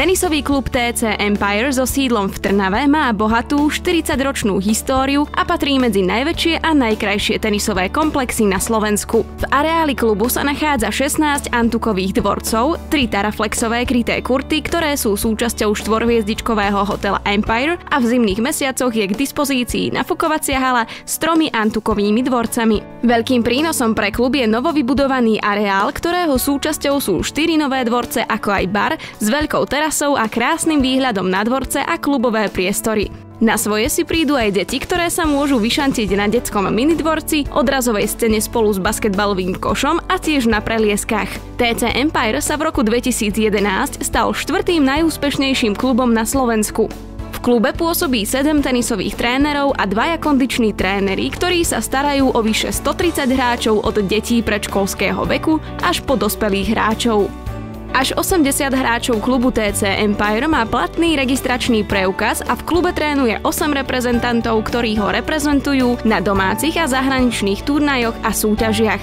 Tenisový klub TC Empire so sídlom v Trnave má bohatú 40-ročnú históriu a patrí medzi najväčšie a najkrajšie tenisové komplexy na Slovensku. V areáli klubu sa nachádza 16 antukových dvorcov, 3 taraflexové kryté kurty, ktoré sú súčasťou štvorhviezdičkového hotela Empire a v zimných mesiacoch je k dispozícii nafukovacia hala s 3 antukovými dvorcami. Veľkým prínosom pre klub je novovybudovaný areál, ktorého súčasťou sú 4 nové dvorce ako aj bar s veľkou terasou a krásnym výhľadom na dvorce a klubové priestory. Na svoje si prídu aj deti, ktoré sa môžu vyšantiť na detskom minidvorci, odrazovej scéne spolu s basketbalovým košom a tiež na prelieskach. TC Empire sa v roku 2011 stal 4. najúspešnejším klubom na Slovensku. V klube pôsobí 7 tenisových trénerov a 2 kondiční tréneri, ktorí sa starajú o vyše 130 hráčov od detí predškolského veku až po dospelých hráčov. Až 80 hráčov klubu TC Empire má platný registračný preukaz a v klube trénuje 8 reprezentantov, ktorí ho reprezentujú na domácich a zahraničných turnajoch a súťažiach.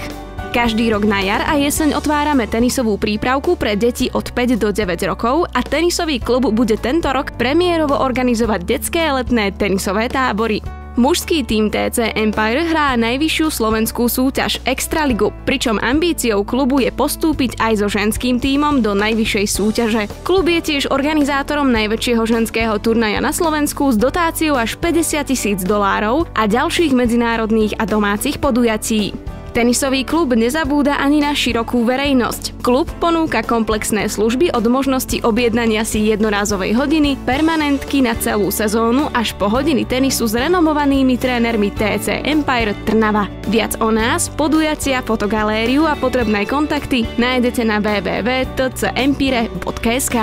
Každý rok na jar a jeseň otvárame tenisovú prípravku pre deti od 5 do 9 rokov a tenisový klub bude tento rok premiérovo organizovať detské letné tenisové tábory. Mužský tím TC Empire hrá najvyššiu slovenskú súťaž Extraligu, pričom ambíciou klubu je postúpiť aj so ženským tímom do najvyššej súťaže. Klub je tiež organizátorom najväčšieho ženského turnaja na Slovensku s dotáciou až $50,000 a ďalších medzinárodných a domácich podujatí. Tenisový klub nezabúda ani na širokú verejnosť. Klub ponúka komplexné služby od možnosti objednania si jednorázovej hodiny, permanentky na celú sezónu až po hodiny tenisu s renomovanými trénermi TC Empire Trnava. Viac o nás, podujatia, fotogalériu a potrebné kontakty nájdete na www.tcempire.sk.